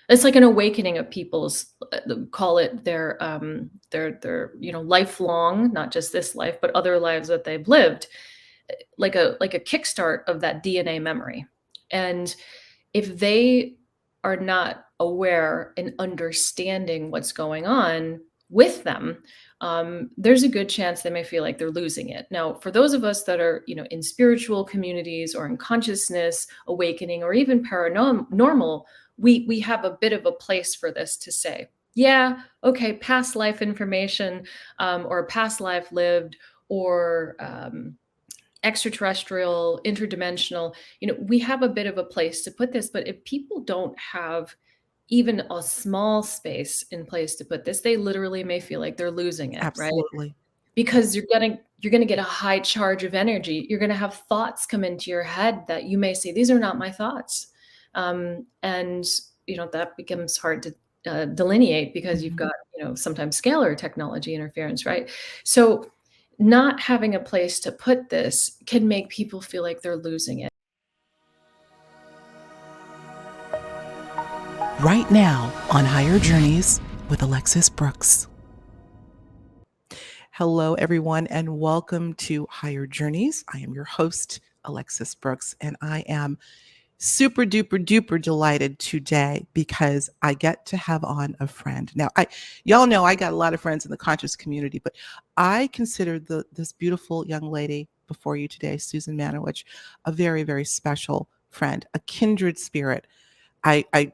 It's like an awakening of people's, call it their, lifelong, not just this life, but other lives that they've lived, like a kickstart of that DNA memory. And if they are not aware and understanding what's going on with them, there's a good chance they may feel like they're losing it. Now, for those of us that are, in spiritual communities or in consciousness awakening or even paranormal, we have a bit of a place for this to say, yeah, okay, past life information, or past life lived, or extraterrestrial, interdimensional, we have a bit of a place to put this. But if people don't have even a small space in place to put this, they literally may feel like they're losing it, right? Absolutely. Because you're gonna get a high charge of energy. You're gonna have thoughts come into your head that you may say, these are not my thoughts. And that becomes hard to delineate, because you've got, sometimes scalar technology interference, right? So not having a place to put this can make people feel like they're losing it. Right now on Higher Journeys with Alexis Brooks. Hello, everyone, and welcome to Higher Journeys. I am your host, Alexis Brooks, and I am super duper duper delighted today because I get to have on a friend. Now, y'all know I got a lot of friends in the conscious community, but I consider this beautiful young lady before you today, Susan Manewich, a very, very special friend, a kindred spirit. I'm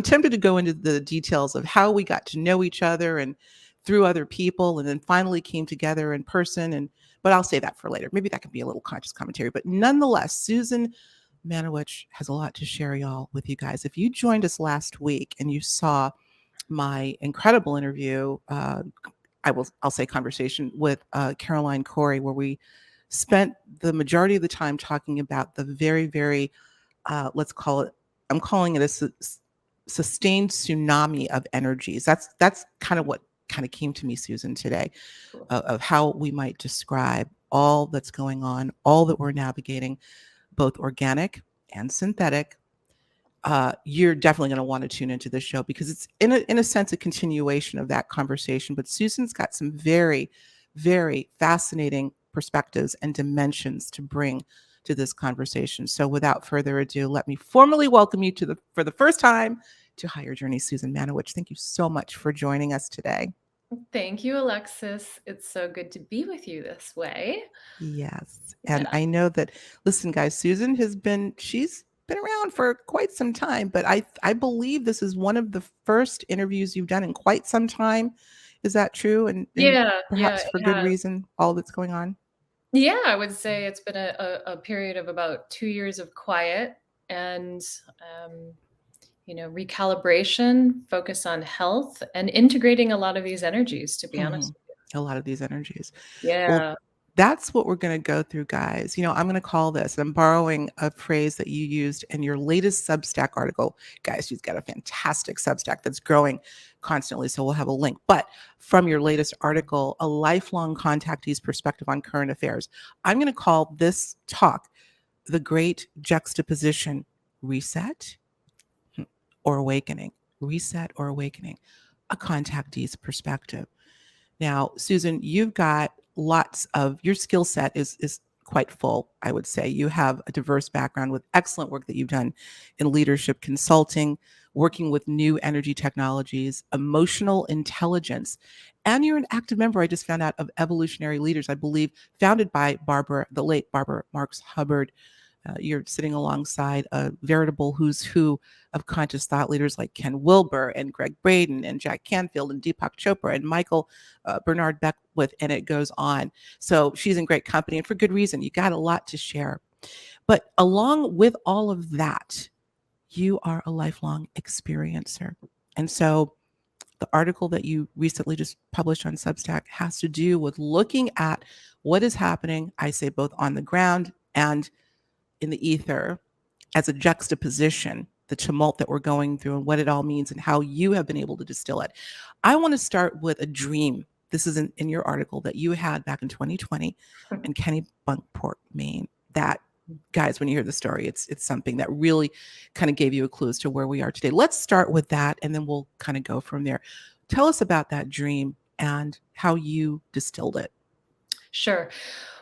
tempted to go into the details of how we got to know each other and through other people, and then finally came together in person. But I'll say that for later. Maybe that could be a little conscious commentary. But nonetheless, Susan Manewich has a lot to share, y'all, with you guys. If you joined us last week and you saw my incredible interview, I'll say conversation with Caroline Corey, where we spent the majority of the time talking about the very, very, let's call it, I'm calling it a sustained tsunami of energies. That's kind of what kind of came to me, Susan, today, Cool. of how we might describe all that's going on, all that we're navigating, both organic and synthetic. You're definitely going to want to tune into this show because it's in a sense a continuation of that conversation. But Susan's got some very, very fascinating perspectives and dimensions to bring to this conversation. So without further ado, let me formally welcome you for the first time to Higher Journey, Susan Manewich. Thank you so much for joining us today. Thank you, Alexis. It's so good to be with you this way. Yes. And Yeah. I know that, listen, guys, she's been around for quite some time, but I believe this is one of the first interviews you've done in quite some time. Is that true? And Yeah, yeah, perhaps for it good has. reason, all that's going on? Yeah, I would say it's been a period of about 2 years of quiet and, recalibration, focus on health, and integrating a lot of these energies, to be Mhm. honest with A lot of these energies. you. Well, Yeah. that's what we're going to go through, guys. I'm going to call this, I'm borrowing a phrase that you used in your latest Substack article. Guys, she's got a fantastic Substack that's growing constantly. So we'll have a link. But from your latest article, A Lifelong Contactee's Perspective on Current Affairs, I'm going to call this talk The Great Juxtaposition: Reset or Awakening. Reset or Awakening, a contactee's perspective. Now, Susan, you've got lots of your skill set is quite full, I would say. You have a diverse background with excellent work that you've done in leadership consulting, working with new energy technologies, emotional intelligence, and you're an active member, I just found out, of Evolutionary Leaders, I believe, founded by the late Barbara Marx Hubbard. You're sitting alongside a veritable who's who of conscious thought leaders like Ken Wilber and Greg Braden and Jack Canfield and Deepak Chopra and Michael Bernard Beckwith, and it goes on. So she's in great company, and for good reason. You got a lot to share. But along with all of that, you are a lifelong experiencer. And so the article that you recently just published on Substack has to do with looking at what is happening, I say both on the ground and in the ether, as a juxtaposition, the tumult that we're going through and what it all means and how you have been able to distill it. I want to start with a dream. This is in your article that you had back in 2020 in Kennebunkport, Maine, that guys, when you hear the story, it's something that really kind of gave you a clue as to where we are today. Let's start with that, and then we'll kind of go from there. Tell us about that dream and how you distilled it. Sure.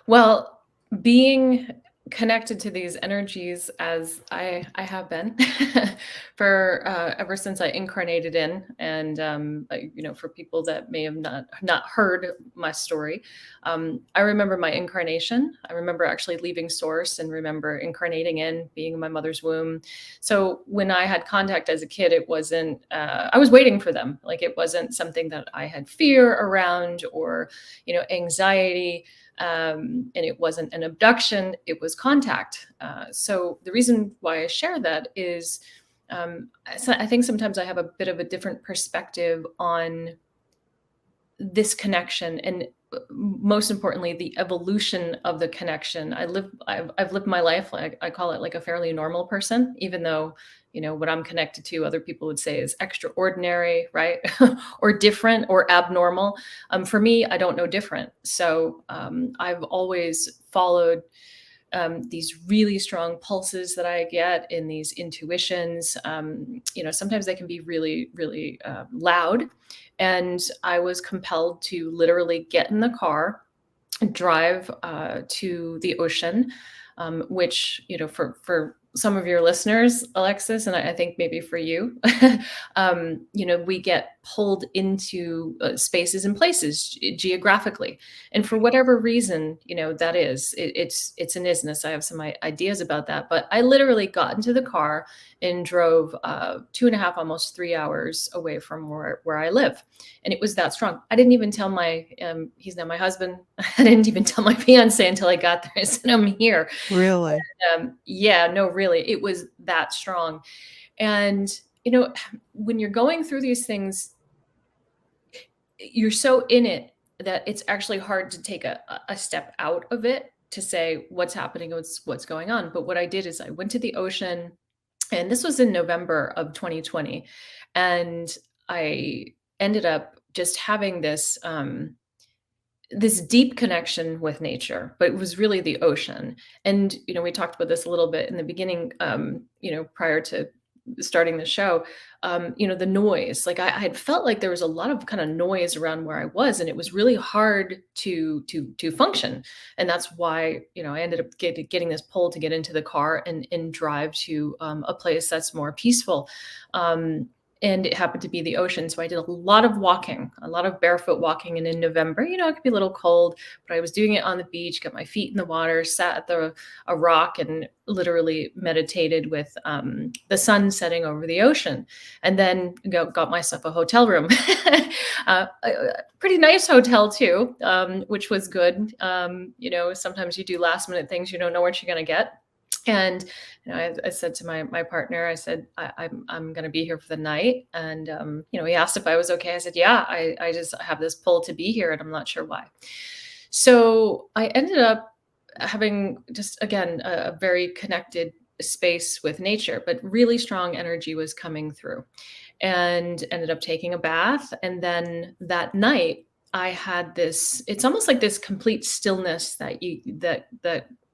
Well, being connected to these energies as I have been for ever since I incarnated in, and for people that may have not heard my story, I remember my incarnation. I remember actually leaving Source and remember incarnating in, being in my mother's womb. So when I had contact as a kid, it wasn't. I was waiting for them. Like it wasn't something that I had fear around or anxiety, and it wasn't an abduction, it was contact. So the reason why I share that is I think sometimes I have a bit of a different perspective on this connection and most importantly the evolution of the connection. I've lived my life, like I call it, like a fairly normal person, even though what I'm connected to other people would say is extraordinary, right? Or different or abnormal. For me, I don't know different. So I've always followed these really strong pulses that I get in these intuitions. Sometimes they can be really, really loud. And I was compelled to literally get in the car and drive to the ocean, which, for some of your listeners, Alexis, and I think maybe for you, we get pulled into spaces and places geographically. And for whatever reason, that is, it's an isness. I have some ideas about that. But I literally got into the car and drove 2.5, almost 3 hours away from where I live. And it was that strong. I didn't even tell he's now my husband. I didn't even tell my fiance until I got there. I said, I'm here. Really? Yeah, no, really, it was that strong. And, when you're going through these things, you're so in it that it's actually hard to take a step out of it to say what's happening, what's going on. But what I did is I went to the ocean, and this was in November of 2020. And I ended up just having this deep connection with nature, but it was really the ocean. And, we talked about this a little bit in the beginning, prior to starting the show, the noise. Like I had felt like there was a lot of kind of noise around where I was, and it was really hard to function. And that's why, I ended up getting this pull to get into the car and drive to a place that's more peaceful. And it happened to be the ocean. So I did a lot of walking, a lot of barefoot walking. And in November, it could be a little cold, but I was doing it on the beach, got my feet in the water, sat at a rock, and literally meditated with the sun setting over the ocean. And then got myself a hotel room, a pretty nice hotel too, which was good. Sometimes you do last minute things, you don't know what you're going to get. And I said to my partner, I said, I'm going to be here for the night. And he asked if I was okay. I said, yeah, I just have this pull to be here, and I'm not sure why. So I ended up having just, again, a very connected space with nature, but really strong energy was coming through, and ended up taking a bath. And then that night I had this, it's almost like this complete stillness that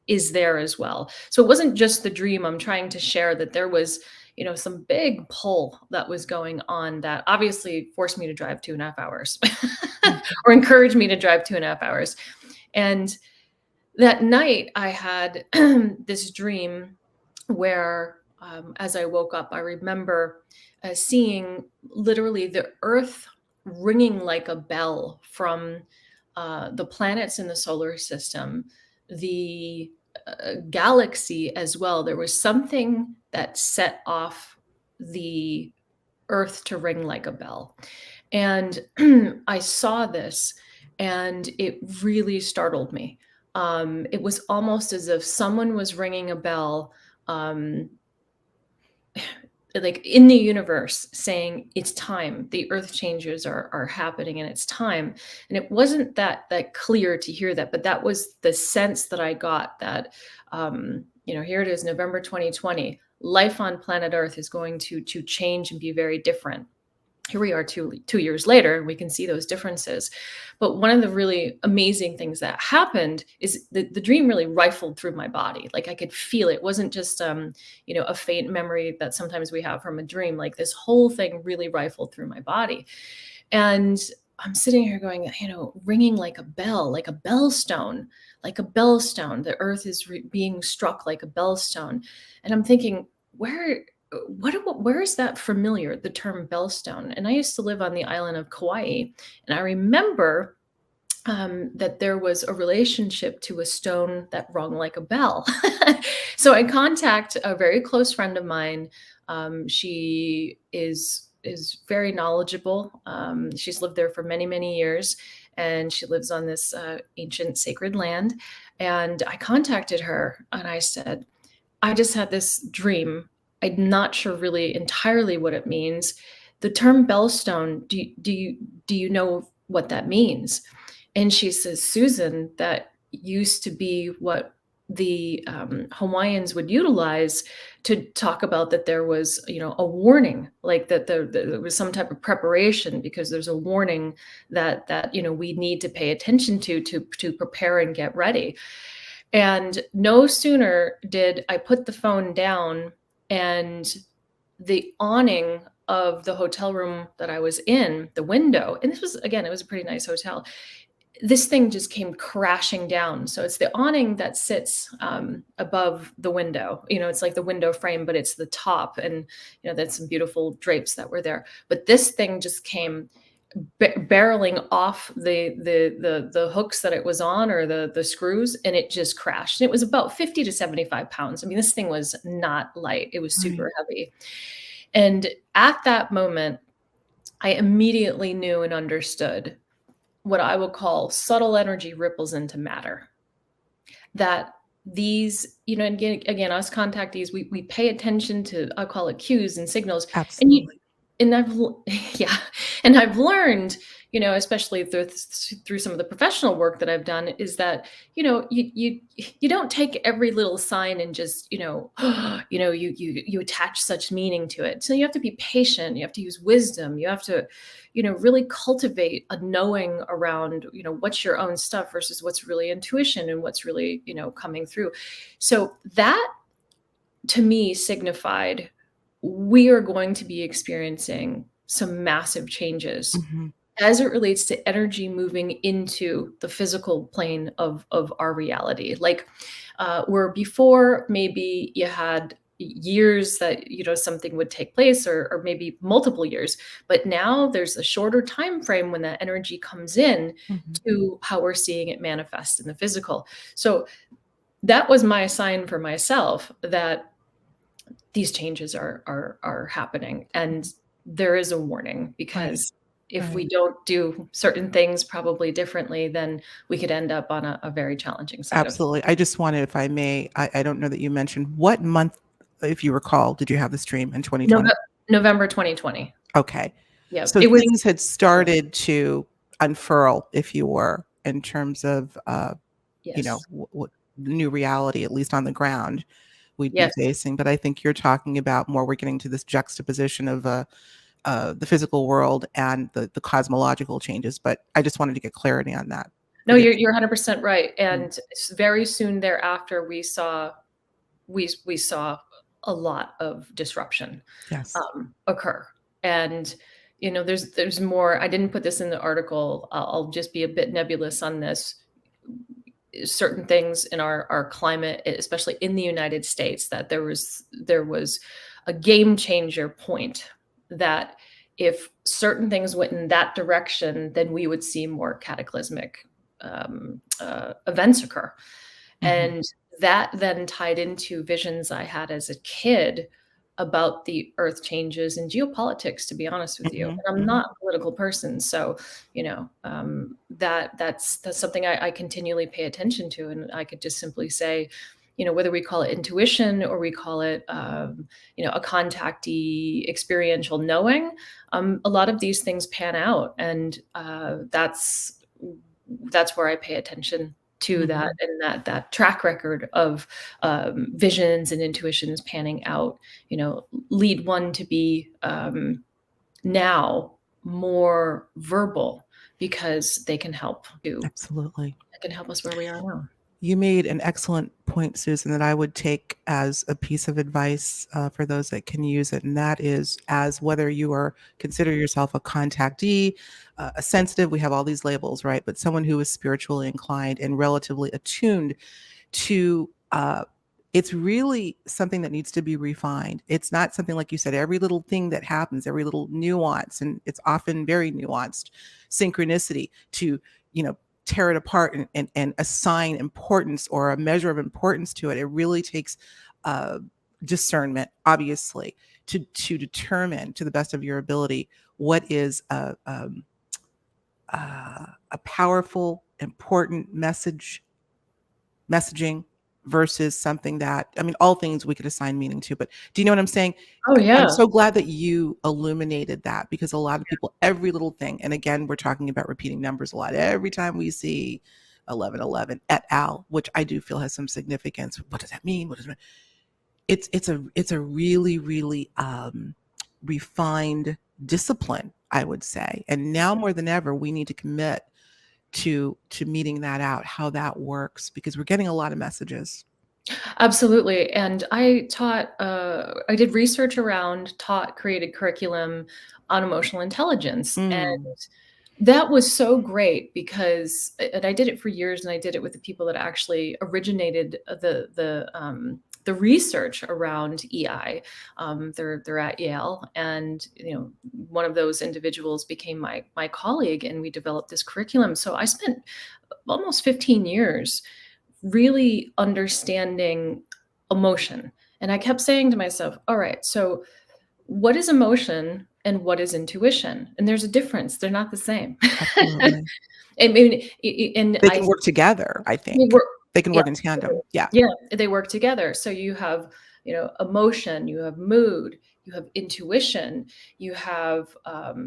is there as well. So it wasn't just the dream. I'm trying to share that there was, some big pull that was going on that obviously forced me to drive 2.5 hours or encouraged me to drive 2.5 hours. And that night I had this dream where, as I woke up, I remember seeing literally the earth ringing like a bell from the planets in the solar system, the galaxy as well. There was something that set off the earth to ring like a bell. And I saw this, and it really startled me. It was almost as if someone was ringing a bell, um, like in the universe, saying it's time. The earth changes are happening, and it's time. And it wasn't that clear to hear that, but that was the sense that I got, that here it is, November 2020. Life on planet Earth is going to change and be very different. here we are 2 years later, and we can see those differences. But one of the really amazing things that happened is the dream really rifled through my body. Like I could feel it. It wasn't just a faint memory that sometimes we have from a dream. Like this whole thing really rifled through my body. And I'm sitting here going, ringing like a bell, like a bellstone, like a bellstone. The earth is being struck like a bellstone. And I'm thinking, where is that familiar, the term bellstone? And I used to live on the island of Kauai. And I remember that there was a relationship to a stone that rung like a bell. So I contact a very close friend of mine. She is very knowledgeable. She's lived there for many, many years, and she lives on this ancient sacred land. And I contacted her and I said, I just had this dream. I'm not sure really entirely what it means. The term bellstone, do you know what that means? And she says, Susan, that used to be what the Hawaiians would utilize to talk about that there was, a warning, like that there was some type of preparation because there's a warning that we need to pay attention to prepare and get ready. And no sooner did I put the phone down and the awning of the hotel room that I was in, the window, and this was, again, it was a pretty nice hotel. This thing just came crashing down. So it's the awning that sits above the window. It's like the window frame, but it's the top, and that's some beautiful drapes that were there. But this thing just came barreling off the hooks that it was on, or the screws, and it just crashed. And it was about 50 to 75 pounds. I mean, this thing was not light. It was Right. super heavy. And at that moment, I immediately knew and understood what I would call subtle energy ripples into matter. That these, and again, us contactees, we pay attention to, I call it cues and signals. And you Absolutely. and yeah, and I've learned, especially through some of the professional work that I've done, is that you don't take every little sign and just you attach such meaning to it. So you have to be patient. You have to use wisdom. You have to really cultivate a knowing around what's your own stuff versus what's really intuition and what's really coming through. So that to me signified we are going to be experiencing some massive changes Mhm. as it relates to energy moving into the physical plane of our reality. Like where before maybe you had years that something would take place, or maybe multiple years, but now there's a shorter time frame when that energy comes in Mhm. to how we're seeing it manifest in the physical. So that was my sign for myself that these changes are happening, and there is a warning, Right. because if we Right. don't do certain things probably differently, then we could end up on a very challenging side of Absolutely. I just wanted, if I may, I don't know that you mentioned what month, if you recall, did you have the stream in 2020? Nove November 2020. Okay. Yeah, So it was. things had started to unfurl, if you were, in terms of, Yes. what new reality, at least on the ground, we'd be Yes. facing. But I think you're talking about more, we're getting to this juxtaposition of the physical world and the cosmological changes. But I just wanted to get clarity on that. No, Forgive you're 100% right, me. and very soon thereafter, we saw a lot of disruption Yes. occur. And there's more. I didn't put this in the article. I'll just be a bit nebulous on this. Certain things in our climate, especially in the United States, that there was a game changer point, that if certain things went in that direction, then we would see more cataclysmic events occur. Mhm. And that then tied into visions I had as a kid about the earth changes and geopolitics, to be honest with you. Mhm. And I'm Mhm. not a political person, so that's something I continually pay attention to, and I could just simply say, whether we call it intuition or we call it a contactee experiential knowing, a lot of these things pan out, and that's where I pay attention to that, Mhm. and that track record of visions and intuitions panning out, lead one to be now. more verbal, because they can help Absolutely. us where we are now. You made an excellent point, Susan, that I would take as a piece of advice for those that can use it. And that is, as whether you are consider yourself a contactee, a sensitive, we have all these labels, right? But someone who is spiritually inclined and relatively attuned to, it's really something that needs to be refined. It's not something, like you said, every little thing that happens, every little nuance, and it's often very nuanced synchronicity to, tear it apart and assign importance or a measure of importance to it. It really takes discernment, obviously, to determine to the best of your ability what is a powerful, important messaging versus something that, I mean, all things we could assign meaning to, but do you know what I'm saying? Oh, I'm yeah. so glad that you illuminated that, because a lot of people, every little thing, and again, we're talking about repeating numbers a lot. Every time we see 1111 et al., which I do feel has some significance. What does that mean? What does it mean? It's a really, really refined discipline, I would say. And now more than ever, we need to commit to meeting that out, how that works, because we're getting a lot of messages. Absolutely. And I did research around, created curriculum on emotional intelligence. And Mm, that was so great because, and I did it for years, and I did it with the people that actually originated the research around EI. They're at Yale, and one of those individuals became my colleague, and we developed this curriculum. So I spent almost 15 years really understanding emotion. And I kept saying to myself, all right, so what is emotion and what is intuition? And there's a difference. They're not the same. absolutely. I mean, and They I can work together, I they think. work, They can yeah, work in tandem. Yeah. yeah, they work together. So you have, emotion, you have mood, you have intuition, you have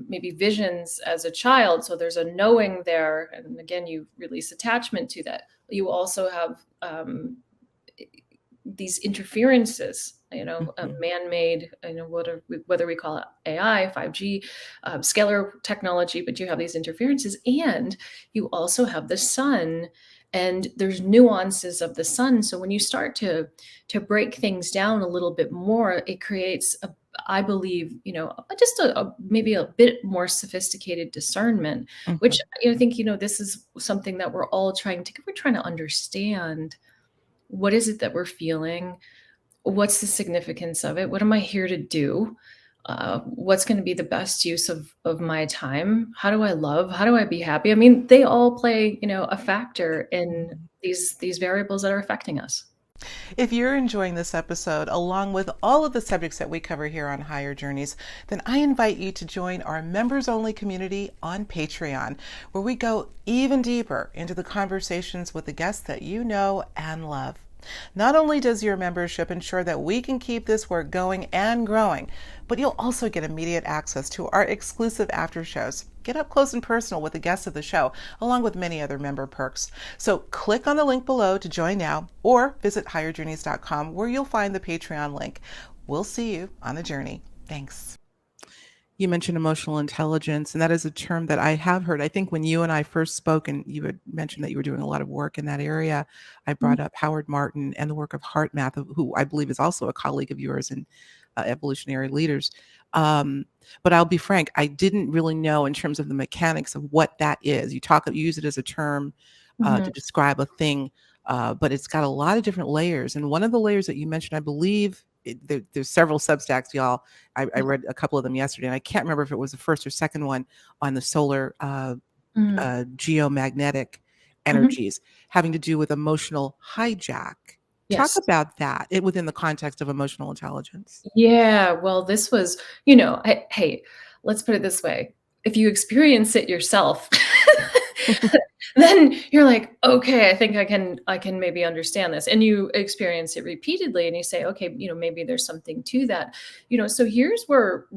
maybe visions as a child. So there's a knowing there, and again, you release attachment to that. You also have these interferences, Mhm. man-made, whether we call it AI, 5G, scalar technology, but you have these interferences, and you also have the sun, and there's nuances of the sun. So when you start to break things down a little bit more, it creates I believe, just maybe a bit more sophisticated discernment, which Mhm. I think, this is something that we're trying to understand. What is it that we're feeling? What's the significance of it? What am I here to do? What's going to be the best use of my time? How do I love? How do I be happy? I mean, they all play, a factor in Mhm. these variables that are affecting us. If you're enjoying this episode, along with all of the subjects that we cover here on Higher Journeys, then I invite you to join our members only community on Patreon, where we go even deeper into the conversations with the guests that you know and love. Not only does your membership ensure that we can keep this work going and growing, but you'll also get immediate access to our exclusive after shows. Get up close and personal with the guests of the show, along with many other member perks. So click on the link below to join now, or visit higherjourneys.com, where you'll find the Patreon link. We'll see you on the journey. Thanks. You mentioned emotional intelligence, and that is a term that I have heard. I think when you and I first spoke, and you had mentioned that you were doing a lot of work in that area, I brought up Howard Martin and the work of Heart Math, who I believe is also a colleague of yours in evolutionary leaders. Um, but I'll be frank, I didn't really know in terms of the mechanics of what that is. You use it as a term Mhm. to describe a thing, but it's got a lot of different layers. And one of the layers that you mentioned, I believe, there's several Substacks, y'all. I read a couple of them yesterday, and I can't remember if it was the first or second one on the solar Mhm. geomagnetic Mhm. energies having to do with emotional hijack. Talk Yes. about that within the context of emotional intelligence. Yeah, well, this was, hey, let's put it this way. If you experience it yourself, then you're like, okay, I think I can maybe understand this. And you experience it repeatedly, and you say, okay, maybe there's something to that. So here's where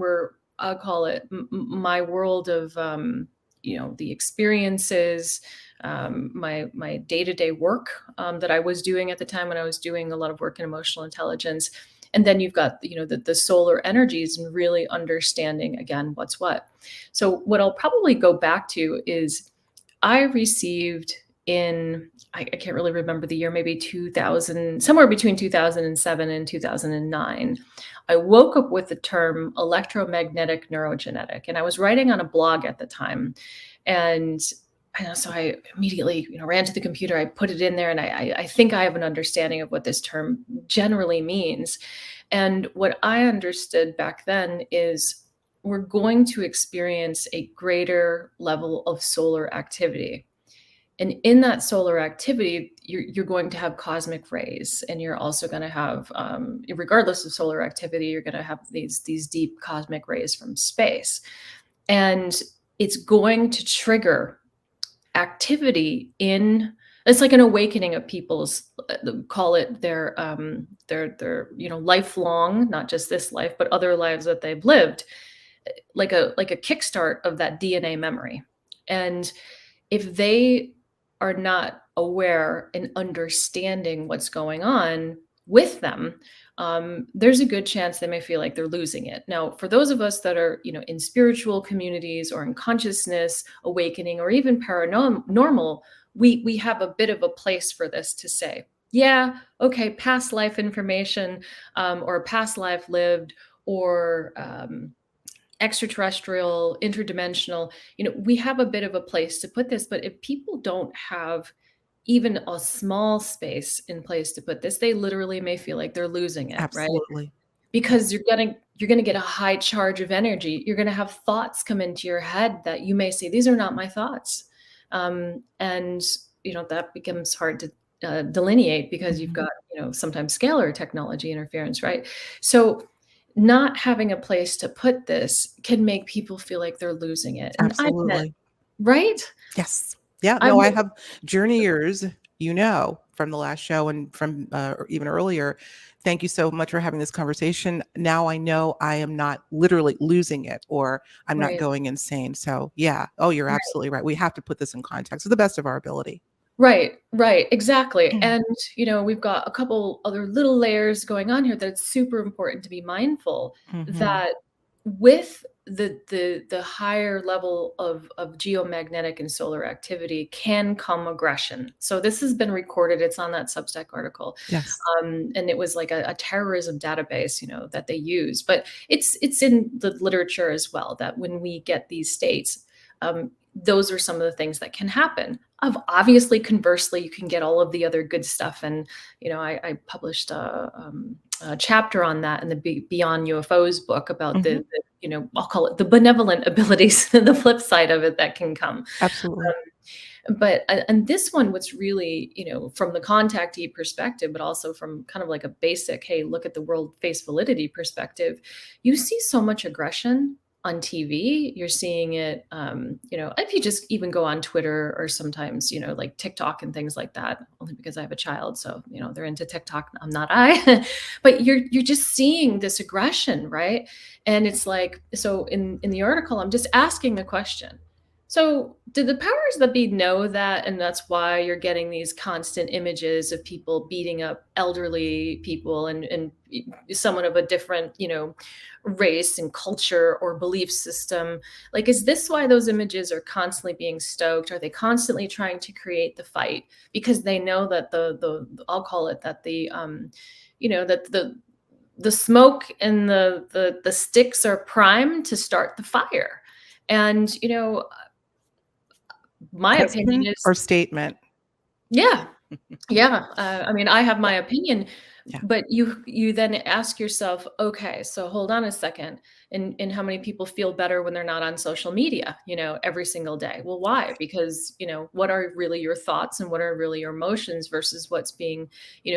I'll call it my world of the experiences, my day-to-day work that I was doing at the time when I was doing a lot of work in emotional intelligence. And then you've got, the solar energies and really understanding again what's what. So what I'll probably go back to is I received in I can't really remember the year, maybe 2000, somewhere between 2007 and 2009. I woke up with the term electromagnetic neurogenetic, and I was writing on a blog at the time. And so I immediately, ran to the computer. I put it in there, and I think I have an understanding of what this term generally means. And what I understood back then is we're going to experience a greater level of solar activity. And in that solar activity, you're going to have cosmic rays, and you're also going to have, regardless of solar activity, you're going to have these deep cosmic rays from space, and it's going to trigger activity in. It's like an awakening of people's, call it their lifelong, not just this life, but other lives that they've lived, like a kickstart of that DNA memory. And if they are not aware and understanding what's going on with them, there's a good chance they may feel like they're losing it. Now, for those of us that are, in spiritual communities or in consciousness awakening or even paranormal, we have a bit of a place for this to say, yeah, okay, past life information, or past life lived, or extraterrestrial, interdimensional, we have a bit of a place to put this. But if people don't have even a small space in place to put this, they literally may feel like they're losing it, right? Absolutely. Because you're gonna get a high charge of energy. You're gonna have thoughts come into your head that you may say, these are not my thoughts. And that becomes hard to delineate, because you've got, sometimes scalar technology interference, right? So not having a place to put this can make people feel like they're losing it. And I've met, Absolutely. right? Yes. Yeah. I've No, I met, have journeyers, from the last show and from or even earlier. Thank you so much for having this conversation. Now I know I am not literally losing it or I'm not right. going insane. So, yeah. Oh, you're absolutely right. We have to put this in context to the best of our ability. Right, exactly. And, we've got a couple other little layers going on here that it's super important to be mindful Hmm. that with the higher level of geomagnetic and solar activity can come aggression. So this has been recorded. It's on that Substack article. Yes. And it was like a terrorism database, that they use. But it's in the literature as well, that when we get these states, those are some of the things that can happen. Obviously, conversely, you can get all of the other good stuff. And, I published a chapter on that in the Beyond UFOs book about Hmm. I'll call it the benevolent abilities, the flip side of it that can come. Absolutely. But and this one, what's really, from the contactee perspective, but also from kind of like a basic, hey, look at the world face validity perspective, you see so much aggression on TV. You're seeing it, if you just even go on Twitter or sometimes, like TikTok and things like that, only because I have a child. So, they're into TikTok. I'm not I, but you're just seeing this aggression, right? And it's like, so in the article, I'm just asking the question. So, did the powers that be know that, and that's why you're getting these constant images of people beating up elderly people and someone of a different, race and culture or belief system? Like, is this why those images are constantly being stoked? Are they constantly trying to create the fight because they know that the I'll call it that that the smoke and the sticks are primed to start the fire? And my opinion Question is, or statement? yeah, yeah. I mean, I have Yeah. my opinion, Yeah. but you then ask yourself, okay, so hold on a second. And how many people feel better when they're not on social media, every single day? Well, why? Because, what are really your thoughts and what are really your emotions versus what's being,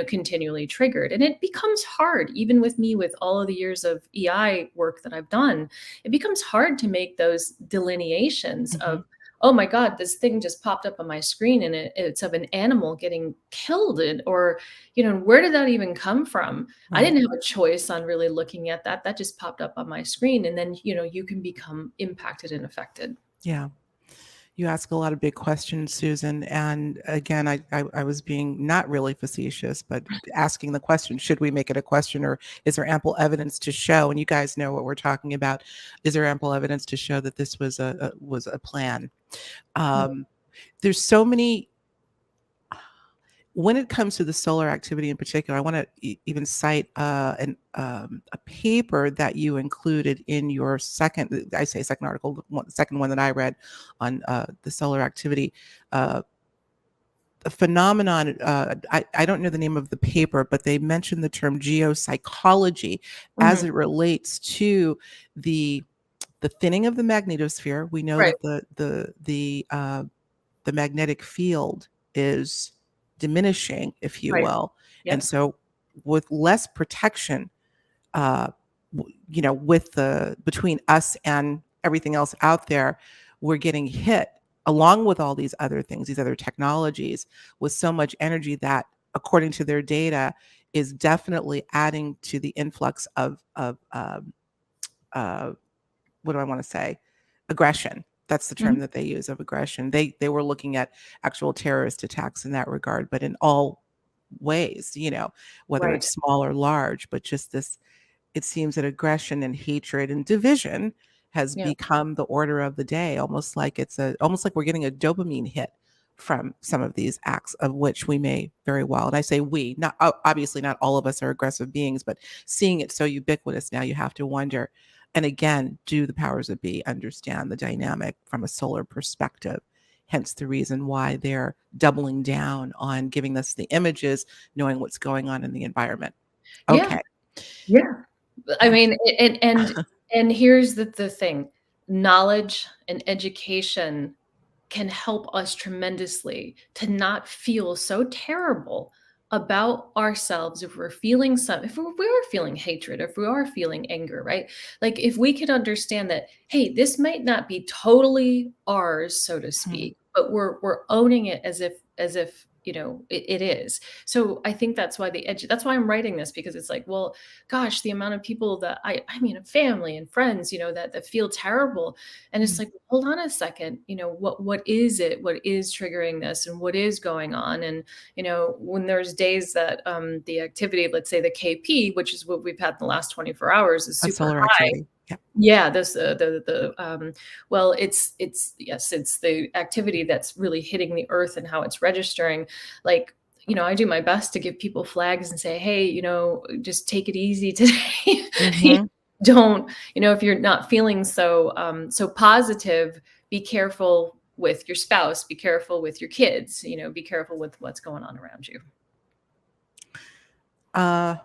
continually triggered? And it becomes hard, even with me, with all of the years of EI work that I've done, it becomes hard to make those delineations Hmm. of, oh my God, this thing just popped up on my screen and it's of an animal getting killed. Or, where did that even come from? I Right. didn't have a choice on really looking at that. That just popped up on my screen. And then, you can become impacted and affected. Yeah. You ask a lot of big questions, Susan. And again, I was being not really facetious, but asking the question, should we make it a question, or is there ample evidence to show? And you guys know what we're talking about. Is there ample evidence to show that this was a plan? Mm. There's so many. When it comes to the solar activity in particular, I want to even cite a paper that you included in your second, I say second article, the second one that I read on the solar activity. The phenomenon, I don't know the name of the paper, but they mentioned the term geopsychology as Mhm. it relates to the the thinning of the magnetosphere. We know Right. that the magnetic field is diminishing, if you Right. will. And Yep. so with less protection, uh, with the between us and everything else out there, we're getting hit along with all these other things, these other technologies, with so much energy that, according to their data, is definitely adding to the influx of uh, what do I want to say? Aggression. That's the term Mhm. that they use, of aggression. They were looking at actual terrorist attacks in that regard, but in all ways, whether Right. it's small or large, but just this, it seems that aggression and hatred and division has Yeah. become the order of the day, almost like we're getting a dopamine hit from some of these acts, of which we may very well, and I say we, not obviously not all of us are aggressive beings, but seeing it so ubiquitous now, you have to wonder. And again, do the powers that be understand the dynamic from a solar perspective? Hence the reason why they're doubling down on giving us the images, knowing what's going on in the environment. Yeah. Okay. Yeah. I Yeah. mean, and here's the thing. Knowledge and education can help us tremendously to not feel so terrible about ourselves if we're feeling if we are feeling hatred, if we are feeling anger, right? Like if we could understand that, hey, this might not be totally ours, so to Mhm. speak, but we're owning it as if it is. So I think that's why that's why I'm writing this, because it's like, well, gosh, the amount of people that I mean, family and friends, that feel terrible. And it's Mhm. like, hold on a second, what is it? What is triggering this, and what is going on? And when there's days that the activity, let's say the KP, which is what we've had in the last 24 hours, is A super solar high. activity. Yeah. Yeah, this well, it's yes, it's the activity that's really hitting the earth and how it's registering. Like, I do my best to give people flags and say, hey, just take it easy today. Mhm. Don't, if you're not feeling so positive, be careful with your spouse, be careful with your kids, be careful with what's going on around you. Uh,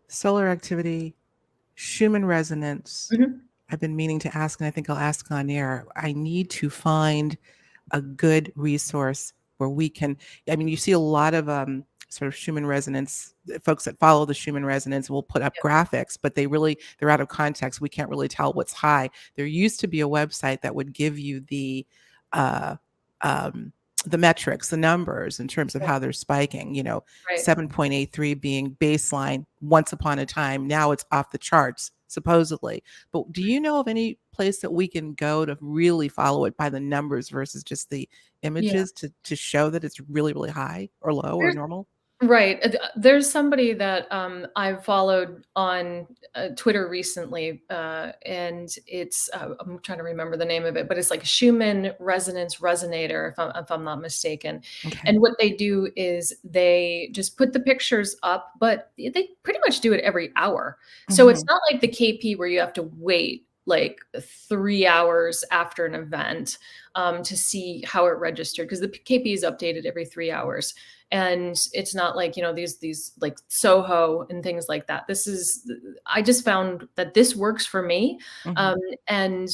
Solar activity, Schumann resonance. Mhm. I've been meaning to ask, and I think I'll ask on air. I need to find a good resource where we can. I mean, you see a lot of sort of Schumann resonance folks that follow the Schumann resonance will put up Yep. graphics, but they're out of context. We can't really tell what's high. There used to be a website that would give you uh, um, the metrics, the numbers in terms of Right. how they're spiking. Right. 7.83 being baseline once upon a time. Now it's off the charts, supposedly. But do you know of any place that we can go to really follow it by the numbers versus just the Yeah. images to show that it's really, really high or low or normal? Right. There's somebody that I've followed on Twitter recently, and I'm trying to remember the name of it, but it's like Schumann Resonance Resonator, if I'm not mistaken. Okay. And what they do is they just put the pictures up, but they pretty much do it every hour. So it's Mhm. not like the KP where you have to wait like 3 hours after an event to see how it registered, because the KP is updated every 3 hours. And it's not like these like Soho and things like that. I just found that this works for me. Mhm. um, and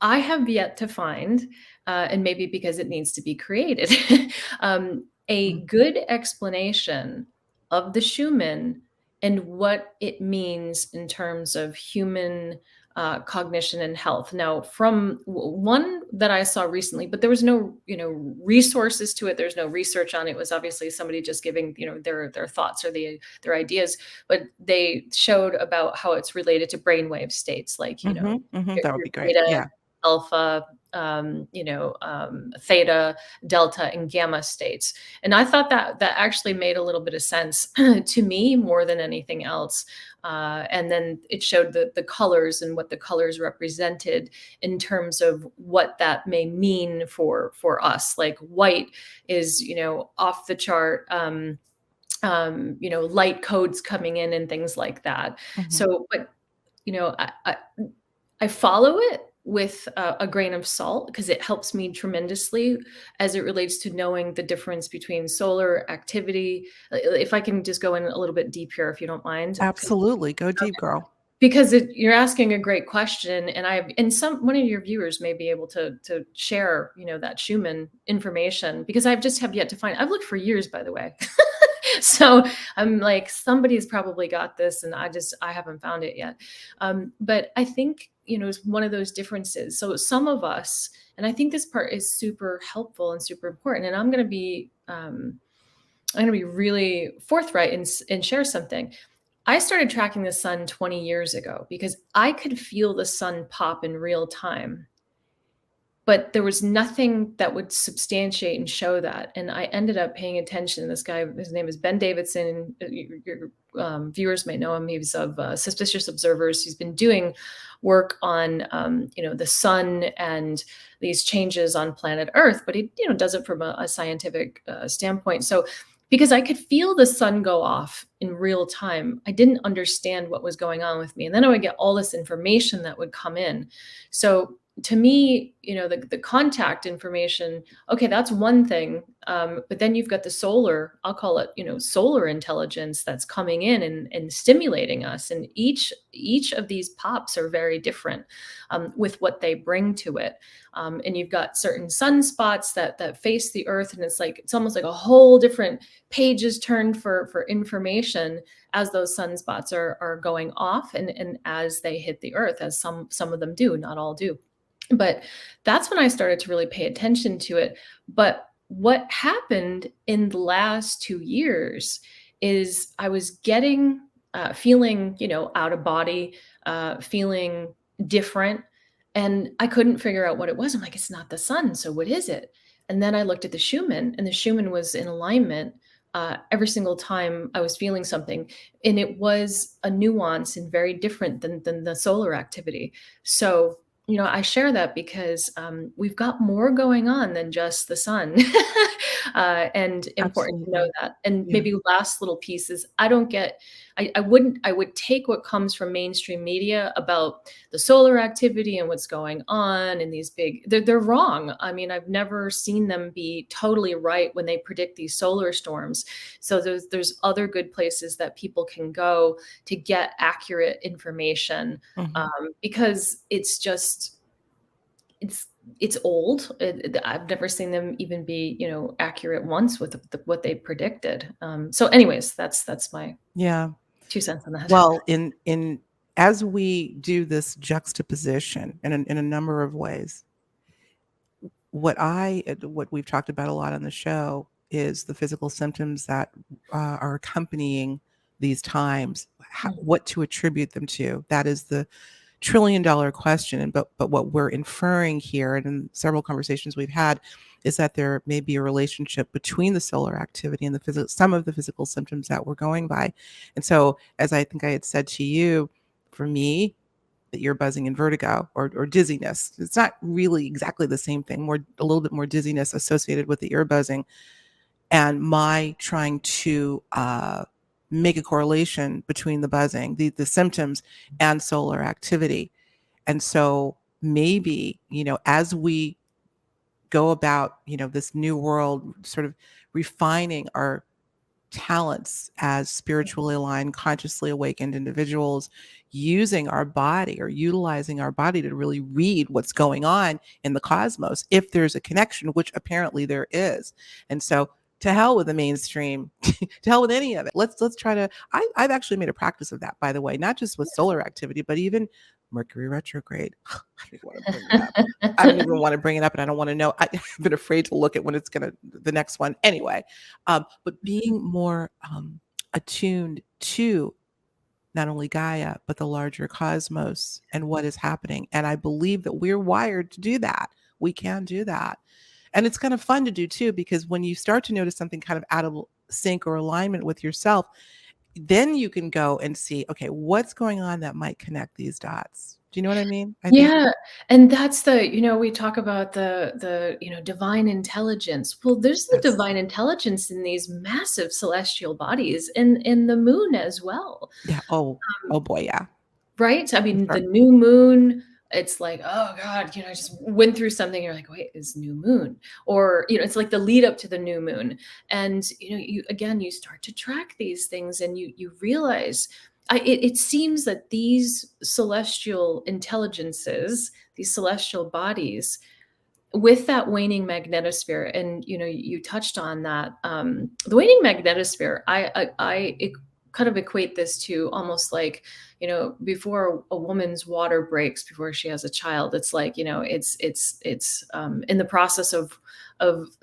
I have yet to find, and maybe because it needs to be created, a Mhm. good explanation of the Schumann and what it means in terms of human cognition and health. Now, from one that I saw recently, but there was no, resources to it. There's no research on it. It was obviously somebody just giving, their thoughts or their ideas, but they showed about how it's related to brainwave states, like, Mhm. Mhm. That would your be great. beta, Yeah. alpha, theta, delta, and gamma states. And I thought that that actually made a little bit of sense to me more than anything else. And then it showed the colors and what the colors represented in terms of what that may mean for us. Like white is, off the chart. Light codes coming in and things like that. Mhm. So, but I follow it with a grain of salt because it helps me tremendously as it relates to knowing the difference between solar activity. If I can just go in a little bit deep here, if you don't mind. Absolutely. Go deep, girl. Because you're asking a great question, and some one of your viewers may be able to share, that Schumann information because I've just have yet to find. I've looked for years, by the way. So I'm like, somebody's probably got this, and I haven't found it yet. But I think it's one of those differences. So some of us, and I think this part is super helpful and super important. And I'm going to be really forthright and share something. I started tracking the sun 20 years ago because I could feel the sun pop in real time, but there was nothing that would substantiate and show that. And I ended up paying attention. This guy, his name is Ben Davidson. Your viewers may know him. He's of Suspicious Observers. He's been doing work on, the sun and these changes on planet Earth, but he, does it from a scientific standpoint. So because I could feel the sun go off in real time, I didn't understand what was going on with me. And then I would get all this information that would come in. So to me, the contact information, okay, that's one thing. But then you've got the solar, I'll call it, solar intelligence that's coming in and stimulating us. And each of these pops are very different with what they bring to it. And you've got certain sunspots that face the earth, and it's almost like a whole different pages turned for information as those sunspots are going off and as they hit the earth, as some of them do, not all do. But that's when I started to really pay attention to it. But what happened in the last 2 years is I was feeling, out of body, feeling different. And I couldn't figure out what it was. I'm like, it's not the sun. So what is it? And then I looked at the Schumann, and the Schumann was in alignment every single time I was feeling something. And it was a nuance and very different than the solar activity. So I share that because we've got more going on than just the sun, and important to know Absolutely. that. And Yeah. maybe last little piece is I would take what comes from mainstream media about the solar activity and what's going on and these they're wrong. I mean, I've never seen them be totally right when they predict these solar storms. So there's other good places that people can go to get accurate information, Mhm. because it's it's old. I've never seen them even be accurate once with what they predicted. So, anyways, that's my Yeah. 2 cents on that. Well, in as we do this juxtaposition in a number of ways, what we've talked about a lot on the show is the physical symptoms that are accompanying these times, Mhm. what to attribute them to. That is the trillion-dollar question. And but what we're inferring here, and in several conversations we've had, is that there may be a relationship between the solar activity and some of the physical symptoms that we're going by. And so, as I think I had said to you, for me, the ear buzzing and vertigo or dizziness. It's not really exactly the same thing, more a little bit more dizziness associated with the ear buzzing, and my trying to make a correlation between the buzzing, the symptoms, and solar activity. And so maybe, as we go about, this new world, sort of refining our talents as spiritually aligned, consciously awakened individuals, using our body or utilizing our body to really read what's going on in the cosmos, if there's a connection, which apparently there is. And so, to hell with the mainstream, to hell with any of it. Let's try to. I've actually made a practice of that, by the way, not just with solar activity, but even Mercury retrograde. I don't even want to bring it up. I don't even want to bring it up, and I don't want to know. I've been afraid to look at when it's gonna the next one anyway. But being more attuned to not only Gaia, but the larger cosmos and what is happening. And I believe that we're wired to do that. we can do that. And it's kind of fun to do too, because when you start to notice something kind of out of sync or alignment with yourself, then you can go and see, okay, what's going on that might connect these dots. Do you know what I mean? I think Yeah, and that's we talk about divine intelligence. Well, there's the yes. divine intelligence in these massive celestial bodies, in the moon as well. Yeah. Oh, oh boy. Yeah. Right? I For mean, the sure. new moon, it's like, "Oh god," I just went through something, you're like, "Wait, it's new moon." Or, it's like the lead up to the new moon. And, you start to track these things and you realize it seems that these celestial intelligences, these celestial bodies, with that waning magnetosphere, and you touched on that, the waning magnetosphere, kind of equate this to almost like, before a woman's water breaks before she has a child, it's like, it's in the process of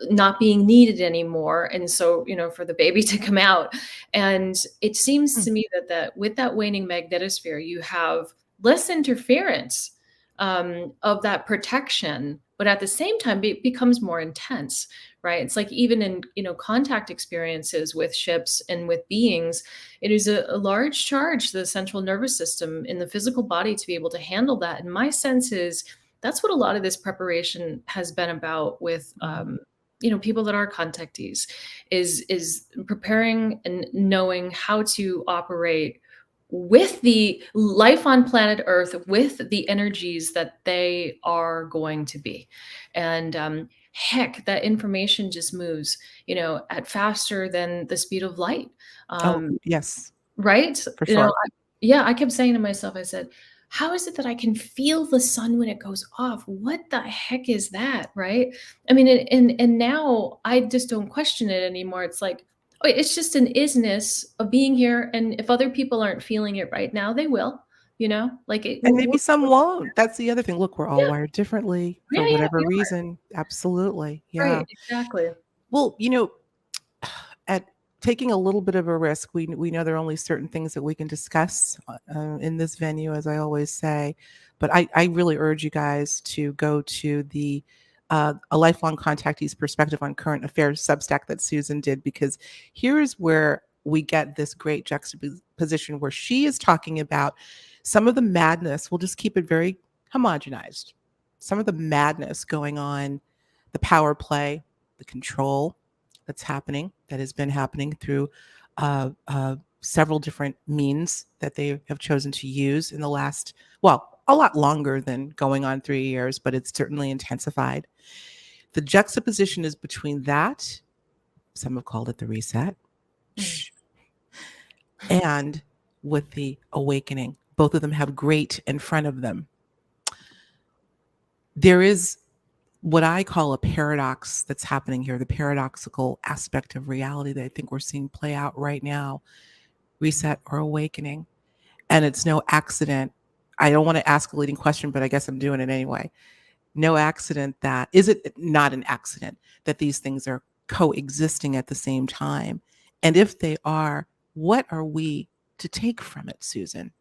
not being needed anymore, and so, for the baby to come out. And it seems Hmm. to me that with that waning magnetosphere, you have less interference, of that protection, but at the same time, it becomes more intense, right? It's like even in contact experiences with ships and with beings, it is a large charge to the central nervous system in the physical body to be able to handle that. And my sense is that's what a lot of this preparation has been about with. Mm. People that are contactees is preparing and knowing how to operate with the life on planet Earth, with the energies that they are going to be. And heck, that information just moves, at faster than the speed of light. Oh, Um, yes, right? for sure. Yeah, I kept saying to myself, I said, how is it that I can feel the sun when it goes off? What the heck is that? Right? I mean, and now I just don't question it anymore. It's like, oh, it's just an isness of being here. And if other people aren't feeling it right now, they will, like it, And maybe some we're won't. That's the other thing. Look, we're all yeah, wired differently yeah, for yeah, whatever we reason. Absolutely. are. Yeah. Right, exactly. Well, at taking a little bit of a risk, we know there are only certain things that we can discuss in this venue, as I always say. But I really urge you guys to go to the A Lifelong Contactee's Perspective on Current Affairs Substack that Susan did, because here is where we get this great juxtaposition where she is talking about some of the madness. We'll just keep it very homogenized. Some of the madness going on, the power play, the control that's happening, that has been happening through several different means that they have chosen to use in the last, well, a lot longer than going on 3 years, but it's certainly intensified. The juxtaposition is between that, some have called it the reset, Mm. and with the awakening. Both of them have great in front of them. There is what I call a paradox that's happening here, the paradoxical aspect of reality that I think we're seeing play out right now, reset or awakening. And it's no accident. I don't want to ask a leading question, but I guess I'm doing it anyway. No accident that, is it not an accident that these things are coexisting at the same time? And if they are, what are we to take from it, Susan?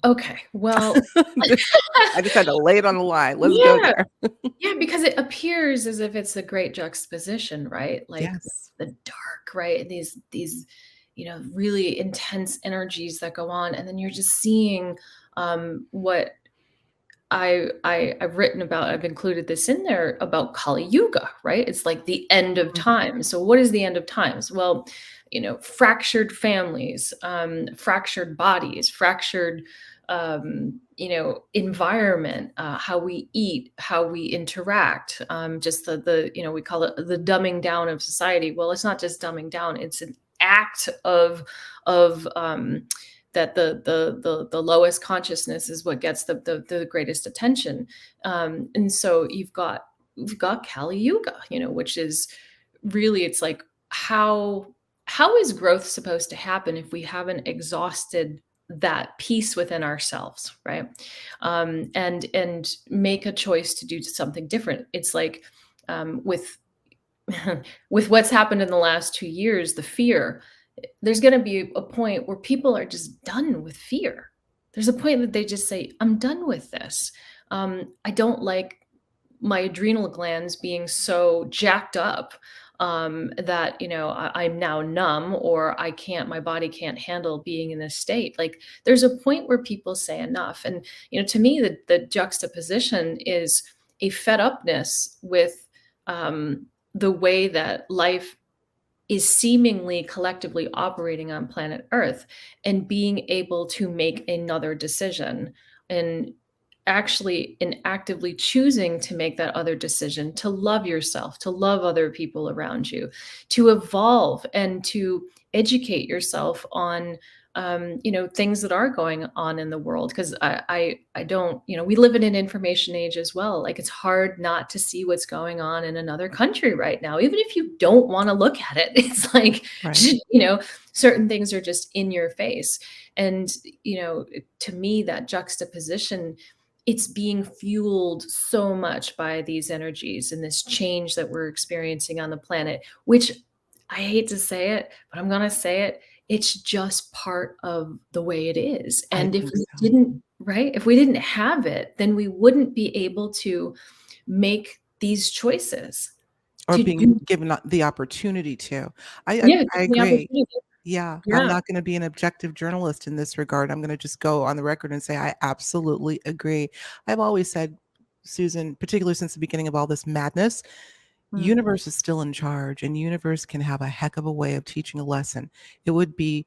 Okay, well, I just had to lay it on the line. Let's go yeah. there. Yeah, because it appears as if it's a great juxtaposition, right? Like Yes. the dark, right? These, really intense energies that go on, and then you're just seeing what I've written about. I've included this in there about Kali Yuga, right? It's like the end of Mhm. time. So what is the end of times? Well, fractured families, fractured bodies, fractured environment, how we eat, how we interact, just we call it the dumbing down of society. Well, it's not just dumbing down; it's an act of that the lowest consciousness is what gets the greatest attention. And so you've got Kali Yuga, which is really, it's like, how is growth supposed to happen if we haven't exhausted that peace within ourselves, right? And make a choice to do something different. It's like, with with what's happened in the last 2 years, the fear, there's going to be a point where people are just done with fear. There's a point that they just say, I'm done with this. I don't like my adrenal glands being so jacked up that I'm now numb, or I can't, my body can't handle being in this state. Like there's a point where people say enough, and to me, the juxtaposition is a fed upness with the way that life is seemingly collectively operating on planet Earth, and being able to make another decision, and actually and actively choosing to make that other decision, to love yourself, to love other people around you, to evolve and to educate yourself on things that are going on in the world. Because I don't, we live in an information age as well. Like it's hard not to see what's going on in another country right now, even if you don't want to look at it. It's like, Right. certain things are just in your face. And to me, that juxtaposition, it's being fueled so much by these energies and this change that we're experiencing on the planet, which I hate to say it, but I'm gonna say it, it's just part of the way it is. I And if think we so. didn't, right? If we didn't have it, then we wouldn't be able to make these choices Or to being do. given the opportunity to. I Yeah, I given the agree. opportunity. Yeah, I'm Yeah. not gonna be an objective journalist in this regard. I'm gonna just go on the record and say I absolutely agree. I've always said, Susan, particularly since the beginning of all this madness, Mm, universe is still in charge, and universe can have a heck of a way of teaching a lesson. It would be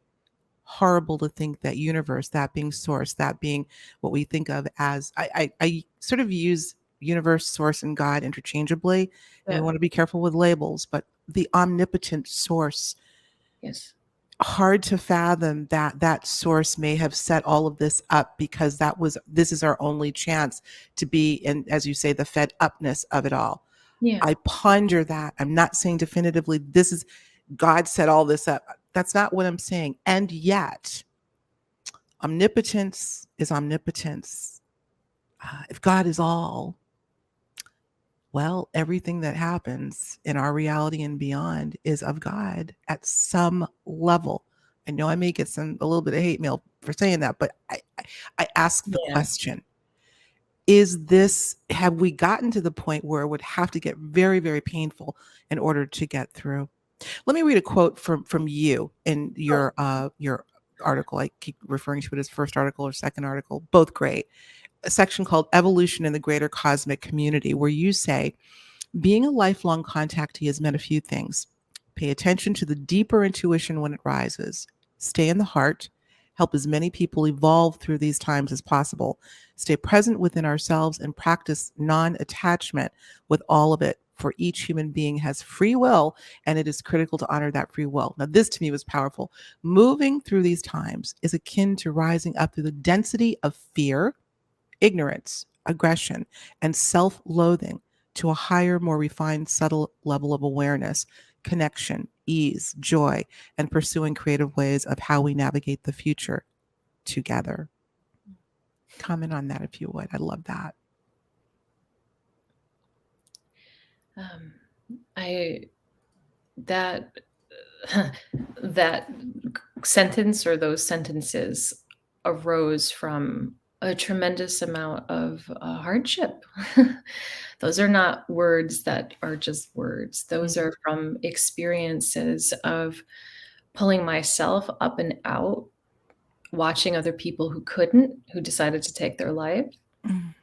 horrible to think that universe, that being source, that being what we think of as I sort of use universe, source, and God interchangeably, and we yeah. want to be careful with labels, but the omnipotent source, Yes. hard to fathom that that source may have set all of this up because this is our only chance to be in, as you say, the fed upness of it all. Yeah. I ponder that. I'm not saying definitively this is God set all this up. That's not what I'm saying. And yet, omnipotence is omnipotence. If God is all, well, everything that happens in our reality and beyond is of God at some level. I know I may get a little bit of hate mail for saying that, but I ask the Yeah. question: have we gotten to the point where it would have to get very, very painful in order to get through? Let me read a quote from you in your article. I keep referring to it as first article or second article, both great. A section called Evolution in the Greater Cosmic Community, where you say, being a lifelong contactee has meant a few things. Pay attention to the deeper intuition when it rises. Stay in the heart. Help as many people evolve through these times as possible. Stay present within ourselves and practice non attachment with all of it. For each human being has free will, and it is critical to honor that free will. Now, this to me was powerful. Moving through these times is akin to rising up through the density of fear, ignorance, aggression, and self loathing to a higher, more refined, subtle level of awareness, connection, ease, joy, and pursuing creative ways of how we navigate the future together. Comment on that if you would. I love that. Um, I that that sentence, or those sentences, arose from a tremendous amount of hardship. Those are not words that are just words. Those Mm, are from experiences of pulling myself up and out, watching other people who couldn't, who decided to take their life, mm,